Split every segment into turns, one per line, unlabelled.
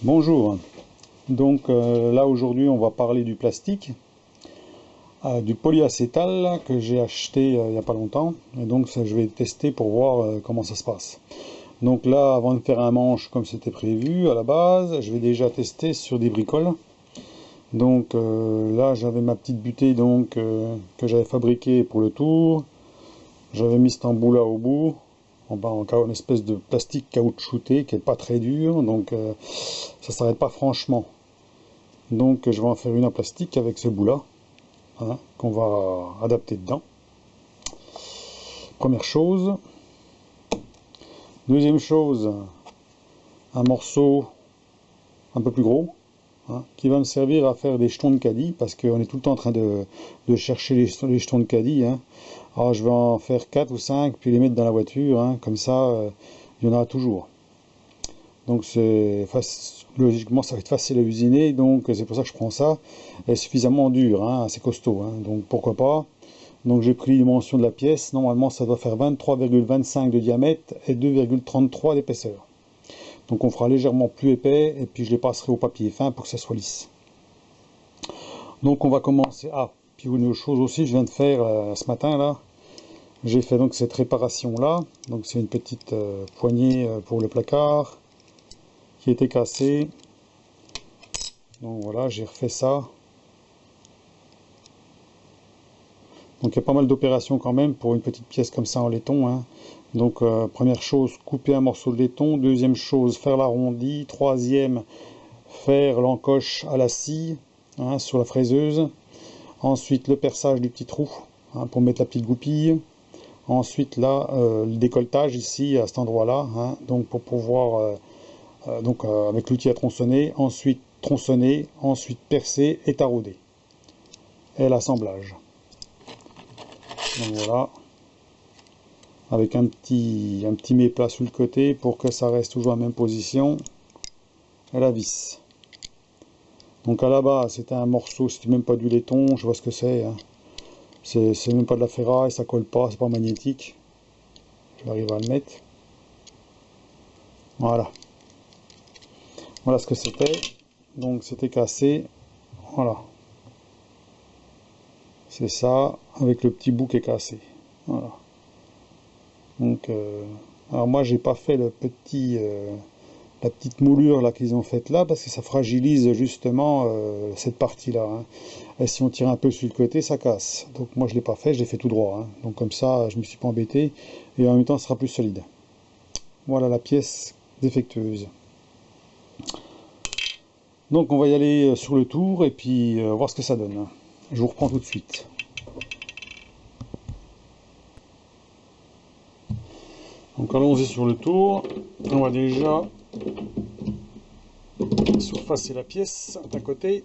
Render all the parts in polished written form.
Bonjour, donc là aujourd'hui on va parler du plastique, du polyacétal que j'ai acheté il n'y a pas longtemps, et donc ça, je vais tester pour voir comment ça se passe. Donc là, avant de faire un manche comme c'était prévu à la base, je vais déjà tester sur des bricoles. Donc là j'avais ma petite butée donc, que j'avais fabriquée pour le tour, j'avais mis cet embout là au bout, en espèce de plastique caoutchouté qui est pas très dur, donc ça s'arrête pas franchement. Donc je vais en faire une en plastique avec ce bout là, hein, qu'on va adapter dedans. Première chose. Deuxième chose, un morceau un peu plus gros, hein, qui va me servir à faire des jetons de caddie, parce qu'on est tout le temps en train de chercher les jetons de caddie, hein. Alors je vais en faire 4 ou 5 puis les mettre dans la voiture, hein, comme ça il y en aura toujours. Donc logiquement ça va être facile à usiner, donc c'est pour ça que je prends ça. Elle est suffisamment dur, hein, assez costaud, hein, donc pourquoi pas. Donc j'ai pris les dimensions de la pièce, normalement ça doit faire 23,25 de diamètre et 2,33 d'épaisseur. Donc on fera légèrement plus épais et puis je les passerai au papier fin pour que ça soit lisse. Donc on va commencer. Ah, puis une autre chose aussi, je viens de faire ce matin là. J'ai fait donc cette réparation là. Donc c'est une petite poignée pour le placard qui était cassée. Donc voilà, j'ai refait ça. Donc il y a pas mal d'opérations quand même pour une petite pièce comme ça en laiton, hein. Donc première chose, couper un morceau de laiton. Deuxième chose, faire l'arrondi. Troisième, faire l'encoche à la scie, hein, sur la fraiseuse. Ensuite le perçage du petit trou, hein, pour mettre la petite goupille. Ensuite là, le décolletage ici à cet endroit là, hein, donc pour pouvoir avec l'outil à tronçonner. Ensuite tronçonner, ensuite percer et tarauder. Et l'assemblage. Donc voilà, avec un petit méplat sur le côté pour que ça reste toujours à la même position, et la vis. Donc à la base c'était un morceau, c'était même pas du laiton, je vois ce que c'est, hein. C'est même pas de la ferraille, ça colle pas, c'est pas magnétique. J'arrive à le mettre. Voilà. Voilà ce que c'était. Donc c'était cassé. Voilà. C'est ça, avec le petit bout qui est cassé. Voilà. Donc, alors moi j'ai pas fait la petite moulure là qu'ils ont faite là, parce que ça fragilise justement cette partie là, hein. Et si on tire un peu sur le côté, ça casse. Donc moi je l'ai pas fait, je l'ai fait tout droit, hein. Donc comme ça je me suis pas embêté, et en même temps ça sera plus solide. Voilà la pièce défectueuse. Donc on va y aller sur le tour et puis voir ce que ça donne. Je vous reprends tout de suite. Donc allons-y sur le tour. On va déjà surfacer la pièce d'un côté.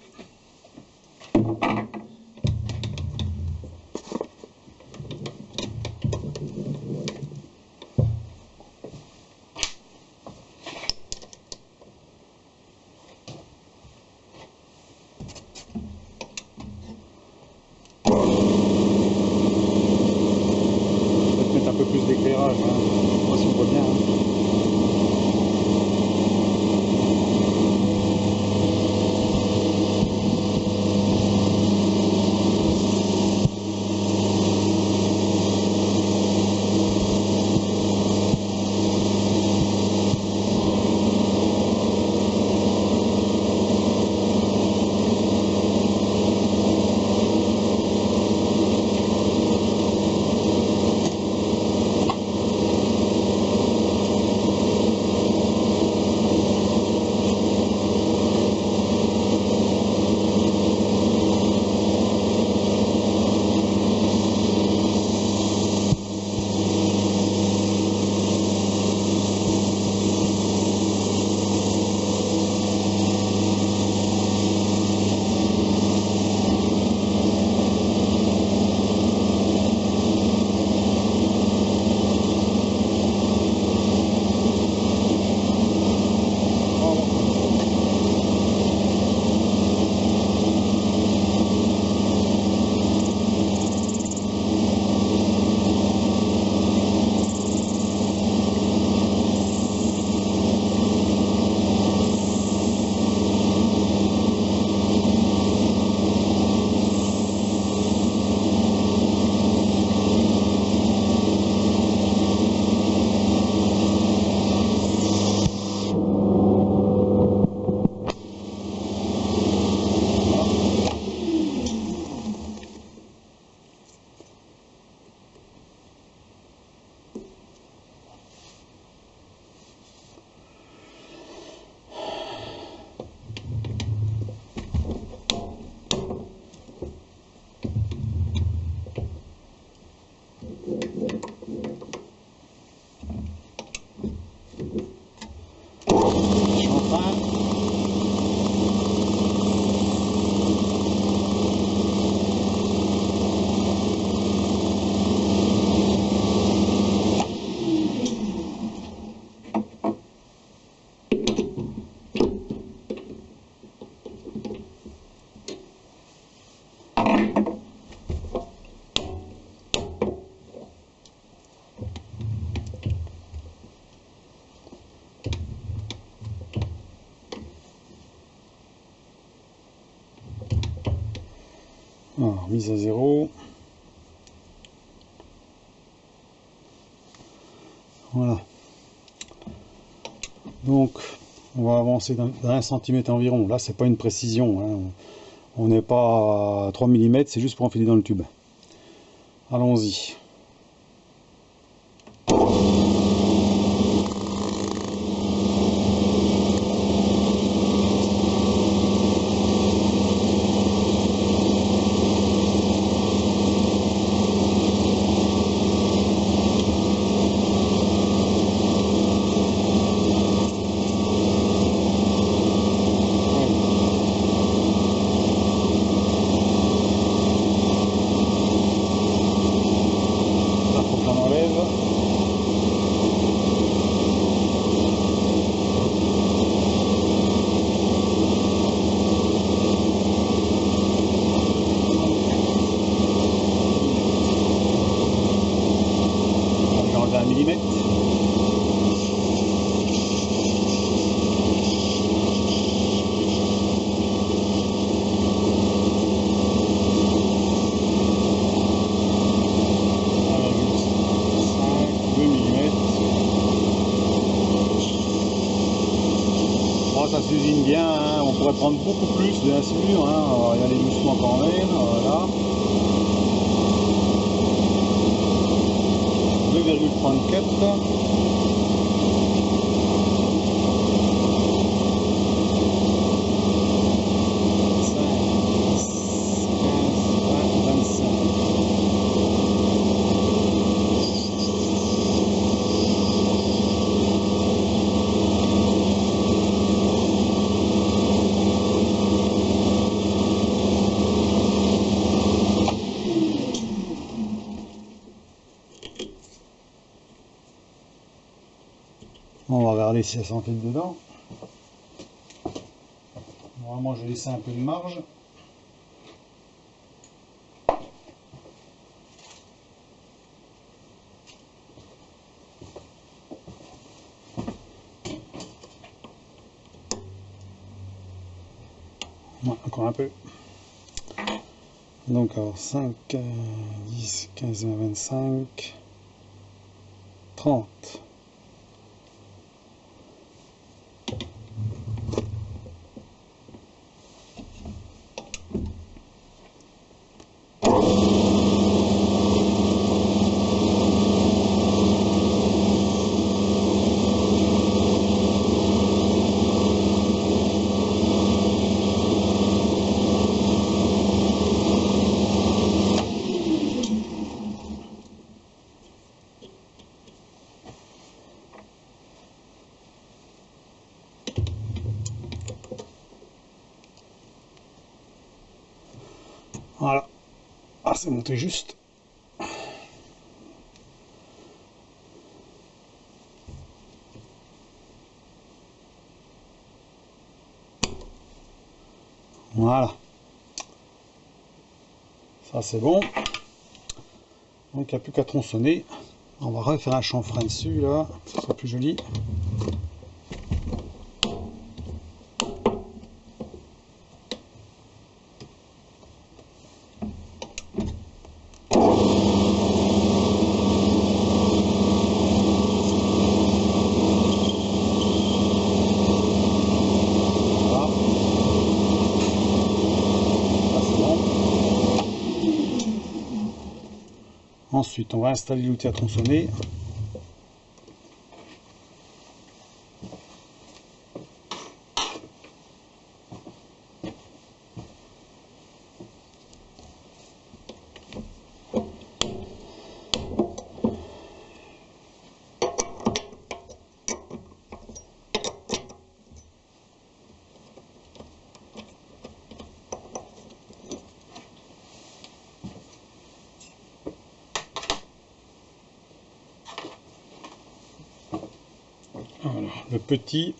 Peut-être mettre un peu plus d'éclairage, hein. Moi si on voit bien, hein. Alors, mise à 0. Voilà. Donc, on va avancer d'1 cm environ. Là, c'est pas une précision, hein. On n'est pas à 3 mm, c'est juste pour enfiler dans le tube. Allons-y. Ça s'usine bien, hein. On pourrait prendre beaucoup plus bien sûr, hein. On va y aller doucement quand même, voilà. 2,34. On va regarder si ça s'enfile dedans. Normalement, je vais laisser un peu de marge. Ouais, encore un peu. Donc, alors 5, 10, 15, 20, 25, 30. Voilà. Ah, c'est monté juste. Voilà. Ça, c'est bon. Donc, il n'y a plus qu'à tronçonner. On va refaire un chanfrein dessus, là. Ça sera plus joli. Ensuite, on va installer l'outil à tronçonner. le petit.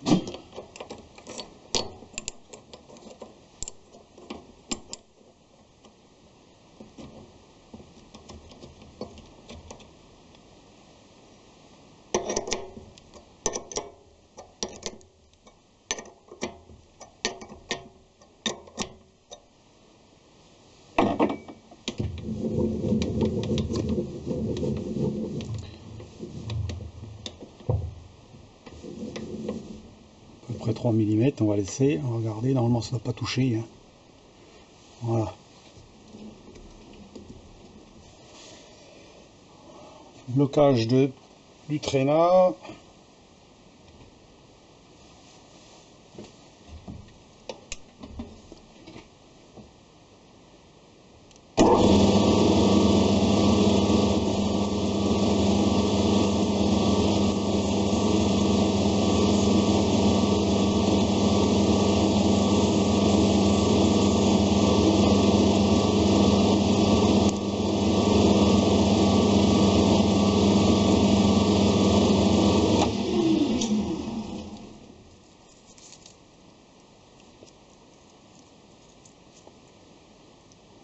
À peu près 3 mm, on va laisser, on va regarder, normalement ça ne va pas toucher. Hein. Voilà. Blocage du traînard.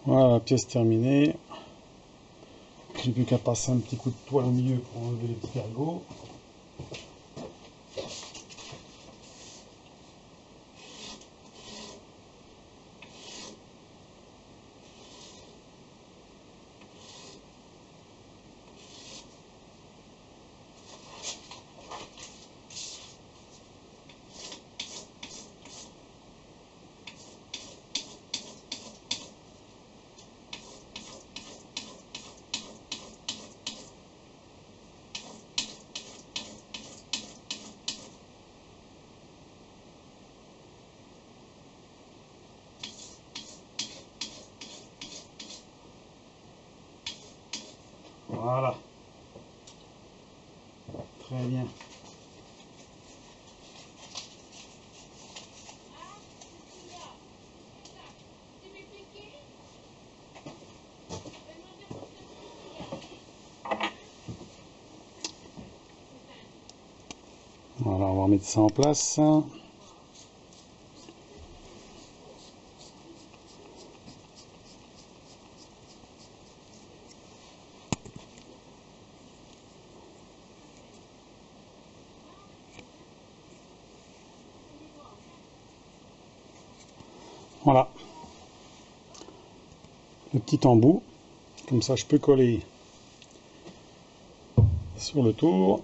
Voilà, la pièce terminée. J'ai plus qu'à passer un petit coup de toile au milieu pour enlever les petits ergots. Voilà. Très bien. Voilà, on va remettre ça en place. Voilà. Le petit embout. Comme ça, je peux coller sur le tour.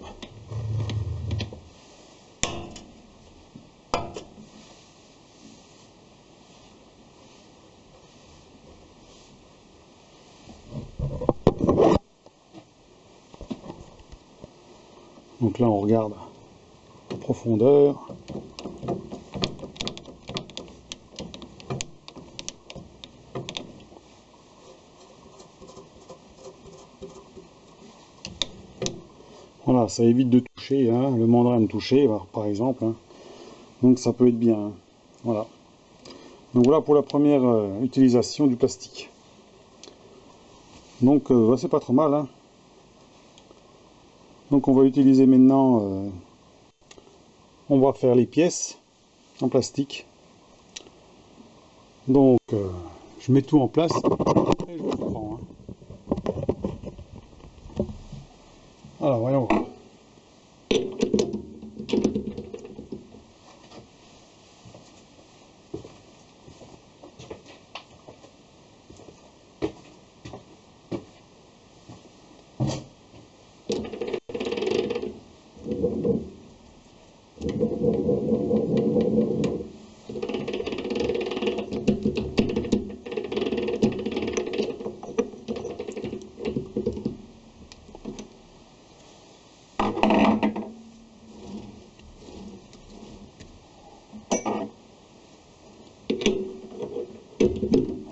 Donc là, on regarde la profondeur. Voilà, ça évite de toucher, hein, le mandrin de toucher, par exemple. Hein. Donc ça peut être bien. Hein. Voilà. Donc voilà pour la première utilisation du plastique. Donc c'est pas trop mal. Hein. Donc on va utiliser maintenant, on va faire les pièces en plastique. Donc je mets tout en place et je vous reprends. Hein. Alors voyons voir.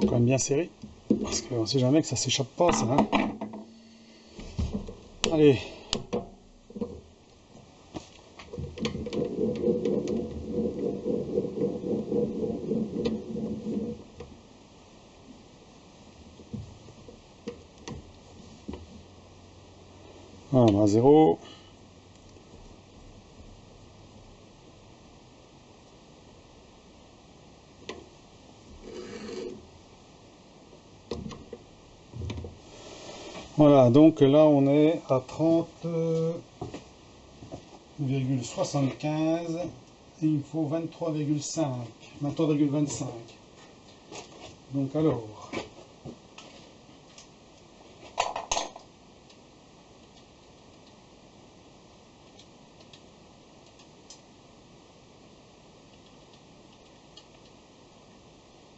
Quand même bien serré, parce qu'on ne sait jamais que ça s'échappe pas ça. Hein. Allez. Voilà, on a 0. Voilà, donc là on est à 30,75 et il faut 23,5, 23,25. Donc alors,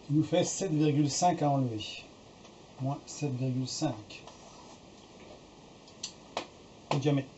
il nous fait 7,5 à enlever, moins 7,5 au diamètre.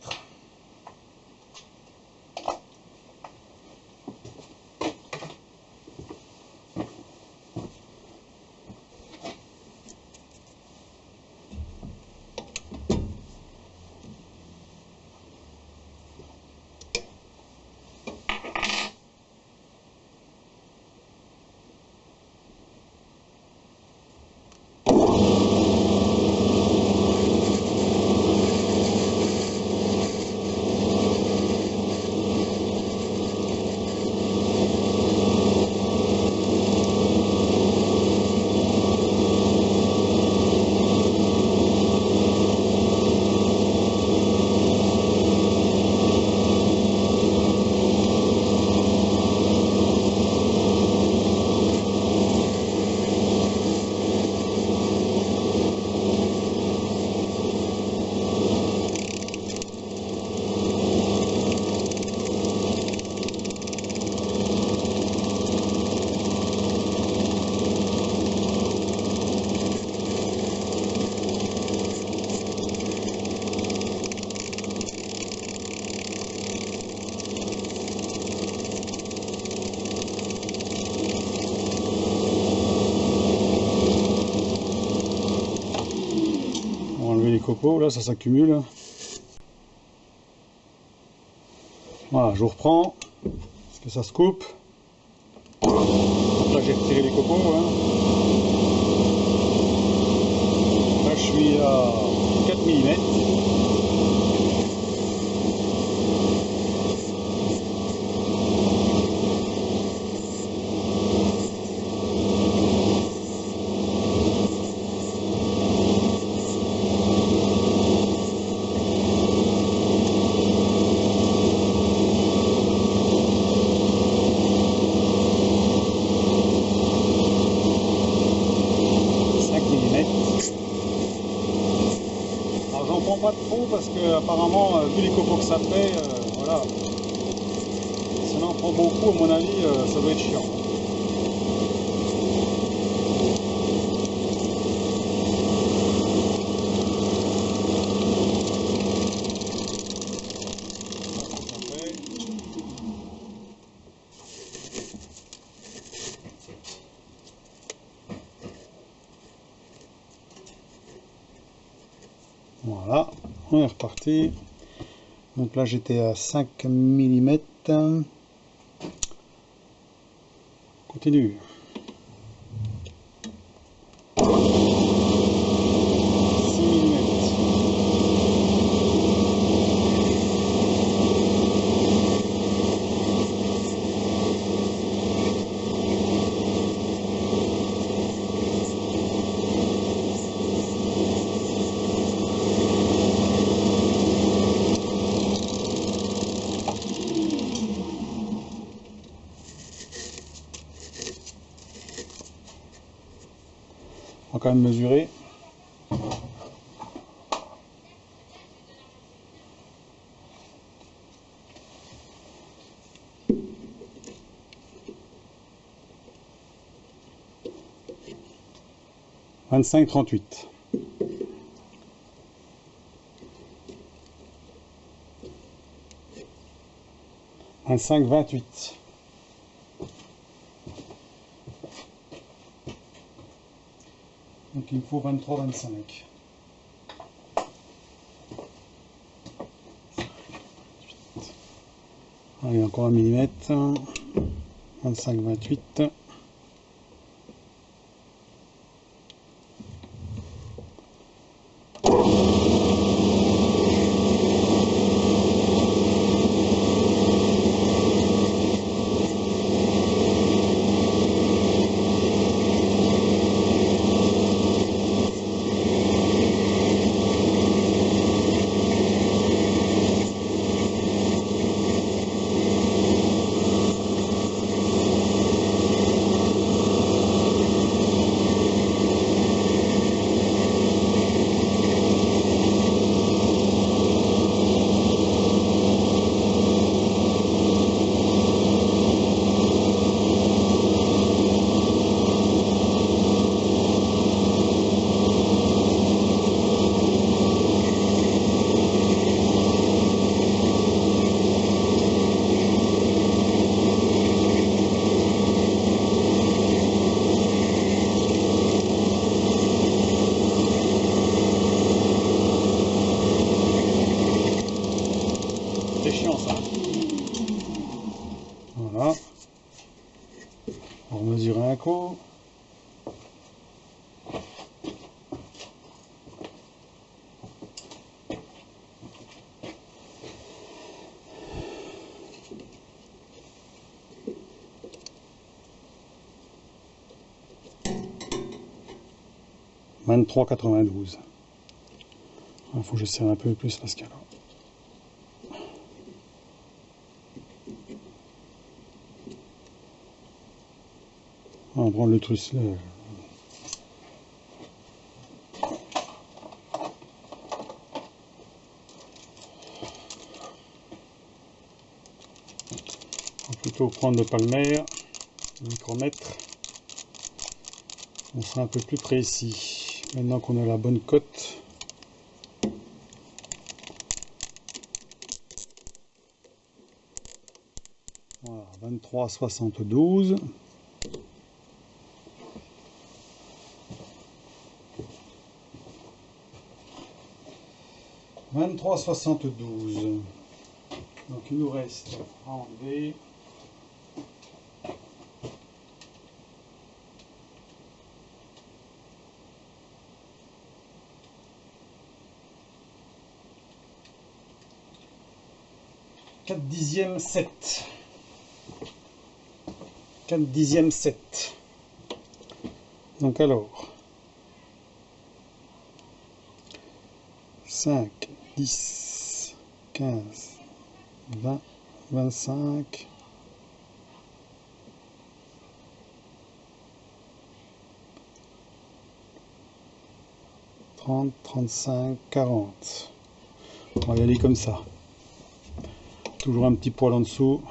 Les copeaux, là ça s'accumule. Voilà, je vous reprends parce que ça se coupe. Donc là j'ai retiré les copeaux. Hein. Là je suis à 4 mm. Pas trop parce que apparemment vu les copeaux que ça fait, voilà, si on en prend beaucoup à mon avis ça doit être chiant. Voilà, on est reparti. Donc là j'étais à 5 mm. Continue. On va quand même mesurer. « 25,38 » 25,28 » Donc il me faut 23,25 » Allez, encore 1 mm. 25,28 » Voilà. On va mesurer un coup. « 23,92 ». Il faut que je serre un peu plus parce que là. On va prendre le truc là. On va plutôt prendre le palmaire, le micromètre. On sera un peu plus précis. Maintenant qu'on a la bonne cote. Voilà, 23,72. « 23,72 ». Donc il nous reste à enlever. « 4/10 7. 4/10 7. Donc alors 5, 10, 15, 20, 25, 30, 35, 40. On va y aller comme ça. Toujours un petit poil en dessous.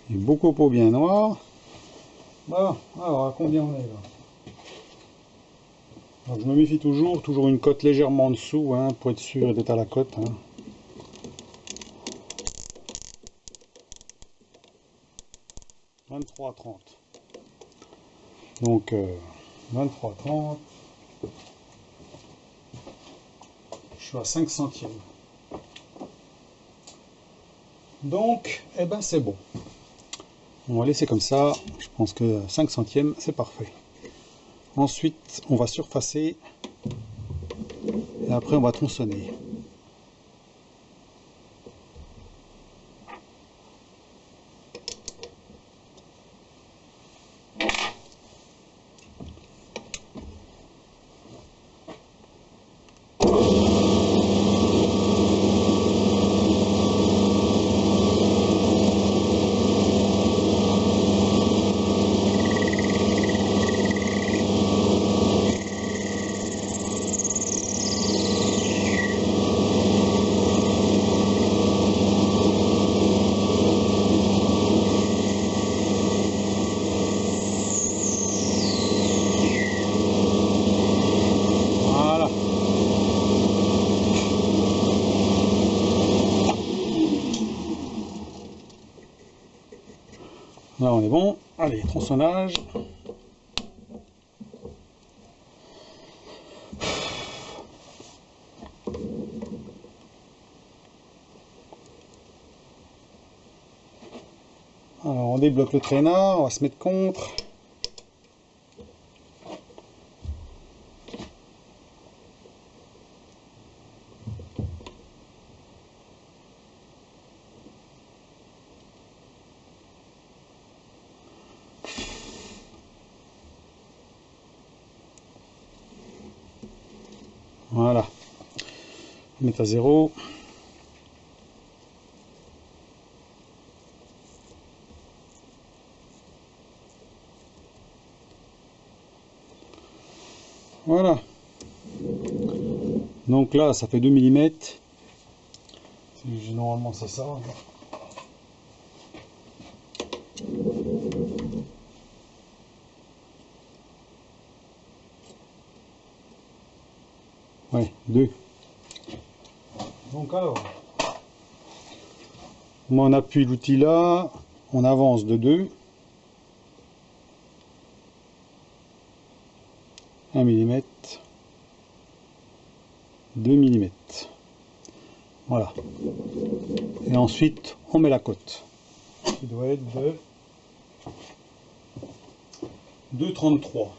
Il est beaucoup bien noir. Bon, alors à combien on est là? Donc, je me méfie toujours une cote légèrement en dessous, hein, pour être sûr d'être à la cote. Hein. « 23,30 ». Donc 23,30. Je suis à 5 centièmes. Donc, eh ben c'est bon. On va laisser comme ça. Je pense que 5 centièmes, c'est parfait. Ensuite, on va surfacer. Et après, on va tronçonner. Là on est bon. Allez, tronçonnage. Alors on débloque le traînard, on va se mettre contre. Voilà. On met à 0. Voilà. Donc là, ça fait 2 mm. Normalement, c'est ça. Ouais, 2. Donc alors, on appuie l'outil là, on avance de 2. 1 mm, 2 mm. Voilà. Et ensuite, on met la cote. Qui doit être de 2,33.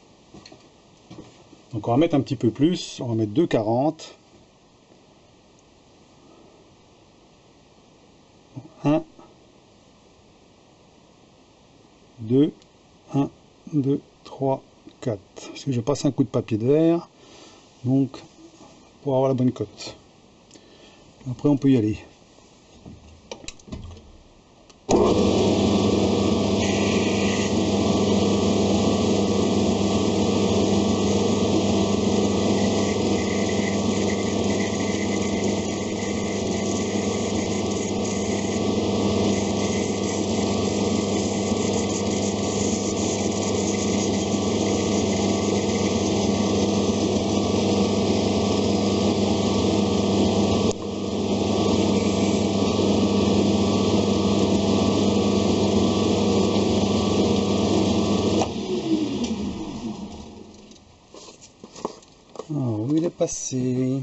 Donc on va mettre un petit peu plus, on va mettre 2,40. 1, 2, 1, 2, 3, 4. Parce que je passe un coup de papier de verre, donc pour avoir la bonne cote. Après on peut y aller. Oh, où il est passé?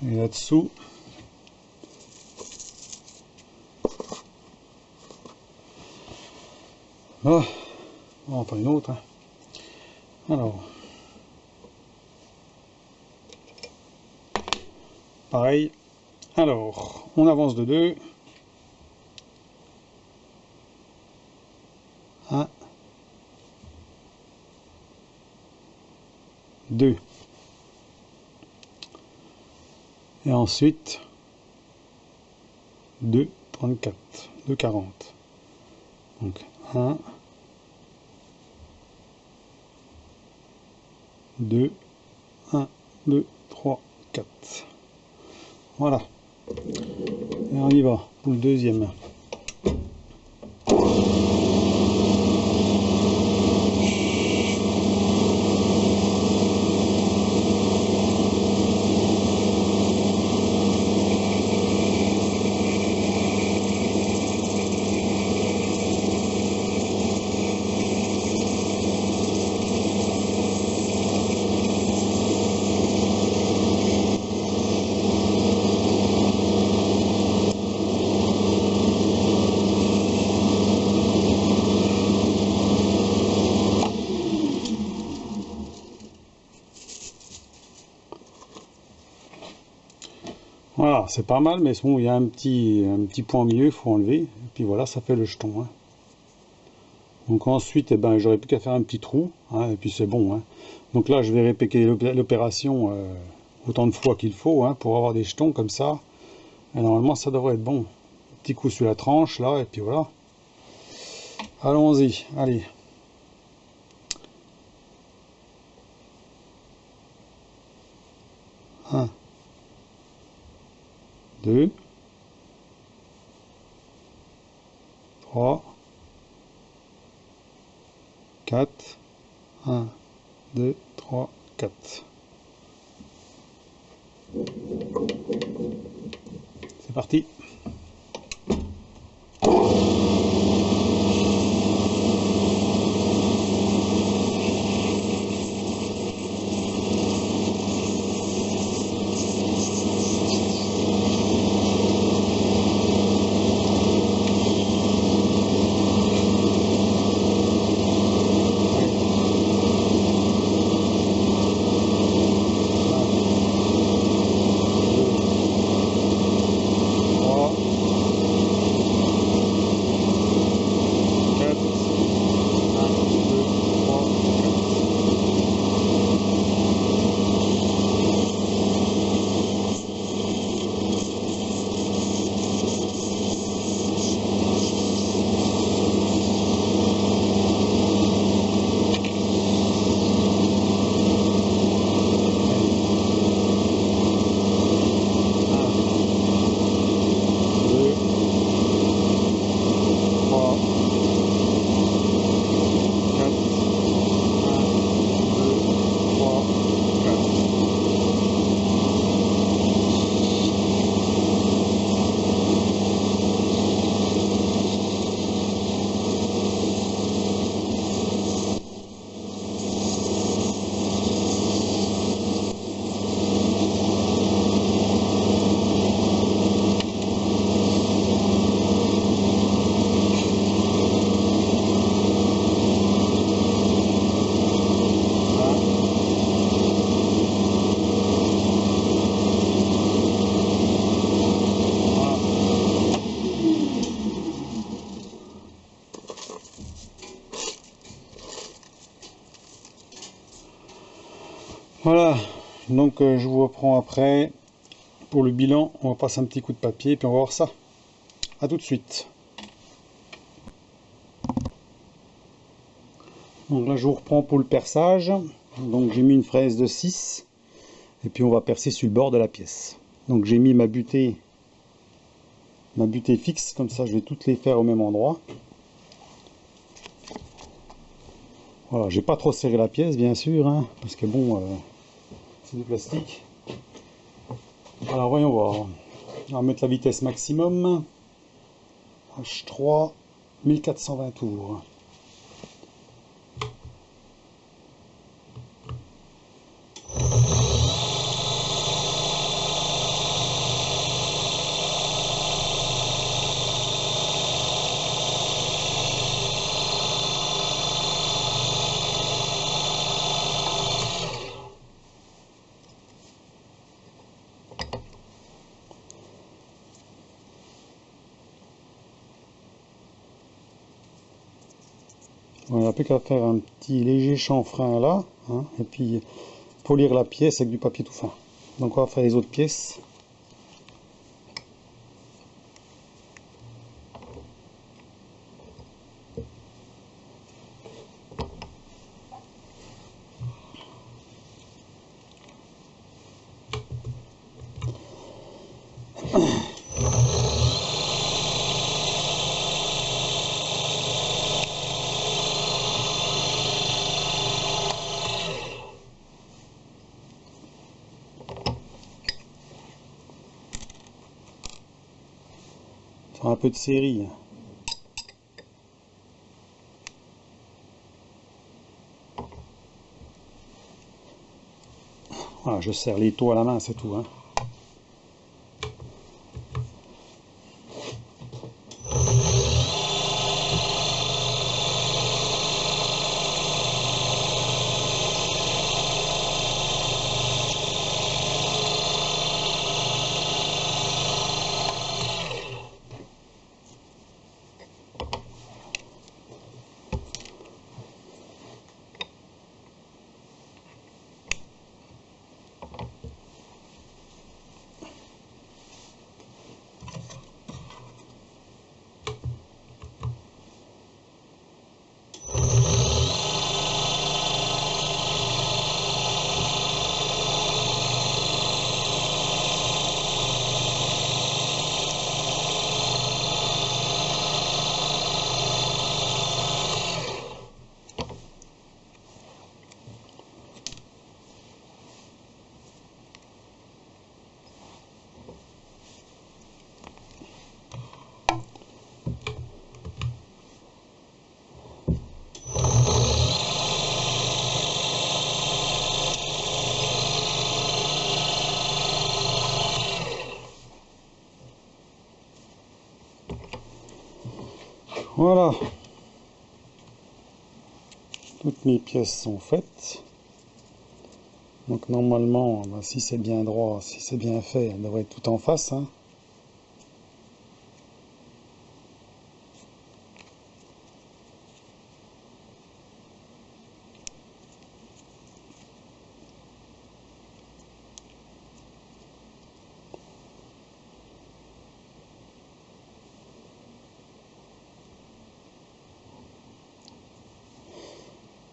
Et là-dessous, oh, on va en faire une autre. Hein. Alors, pareil. Alors, on avance de 2. 1, 2. Et ensuite, 2, 34, 2, 40. Donc, 1, 2, 1, 2, 3, 4. Voilà. Et on y va pour le deuxième. Voilà, c'est pas mal, mais bon, il y a un petit point au milieu, il faut enlever. Et puis voilà, ça fait le jeton. Hein. Donc ensuite, eh ben, j'aurais plus qu'à faire un petit trou, hein, et puis c'est bon. Hein. Donc là, je vais répéter l'opération autant de fois qu'il faut hein, pour avoir des jetons comme ça. Et normalement, ça devrait être bon. Petit coup sur la tranche, là, et puis voilà. Allons-y, allez. Un. 2, 3, 4, 1, 2, 3, 4. C'est parti. Voilà, donc je vous reprends après. Pour le bilan, on va passer un petit coup de papier et puis on va voir ça. A tout de suite. Donc là je vous reprends pour le perçage. Donc j'ai mis une fraise de 6 et puis on va percer sur le bord de la pièce. Donc j'ai mis ma butée fixe, comme ça je vais toutes les faire au même endroit. Voilà, j'ai pas trop serré la pièce bien sûr, hein, parce que bon, c'est du plastique. Alors voyons voir. On va mettre la vitesse maximum. H3, 1420 tours. On n'a plus qu'à faire un petit léger chanfrein là, hein, et puis polir la pièce avec du papier tout fin. Donc on va faire les autres pièces. Faire un peu de série. Voilà, je serre les taux à la main, c'est tout, hein. Voilà, toutes mes pièces sont faites. Donc normalement, ben, si c'est bien droit, si c'est bien fait, elle devrait être tout en face, hein.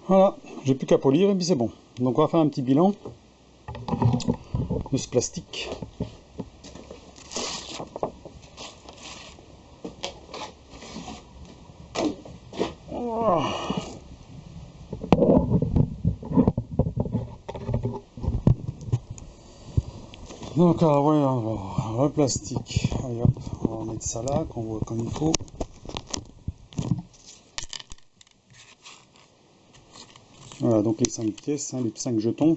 Voilà, j'ai plus qu'à polir et puis c'est bon. Donc on va faire un petit bilan de ce plastique. Donc alors, voilà, le plastique. Allez, hop, on va mettre ça là, qu'on voit comme il faut. Voilà, donc les 5 pièces, hein, les 5 jetons.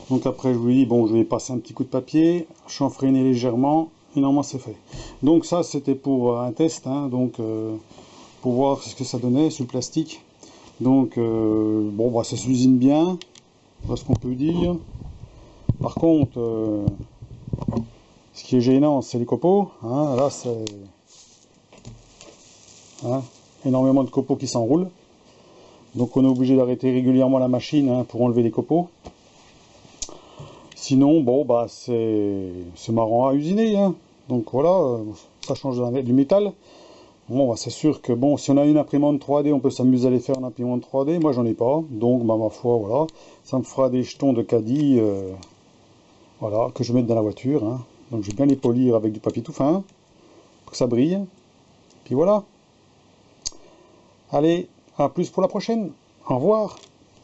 Donc après je vous dis, bon, je vais passer un petit coup de papier, chanfreiner légèrement, et normalement c'est fait. Donc ça c'était pour un test, hein, donc pour voir ce que ça donnait sur le plastique. Donc bon, bah, ça s'usine bien, voilà ce qu'on peut dire. Par contre, ce qui est gênant, c'est les copeaux, hein, là c'est hein, énormément de copeaux qui s'enroulent. Donc on est obligé d'arrêter régulièrement la machine, hein, pour enlever les copeaux. Sinon, bon, bah, c'est marrant à usiner, hein. Donc voilà, ça change du métal. Bon, bah, c'est sûr que bon, si on a une imprimante 3D, on peut s'amuser à les faire en imprimante 3D. Moi, j'en ai pas, donc bah, ma foi, voilà, ça me fera des jetons de caddie, voilà, que je vais mettre dans la voiture, hein. Donc je vais bien les polir avec du papier tout fin, pour que ça brille. Puis voilà. Allez, à plus pour la prochaine. Au revoir.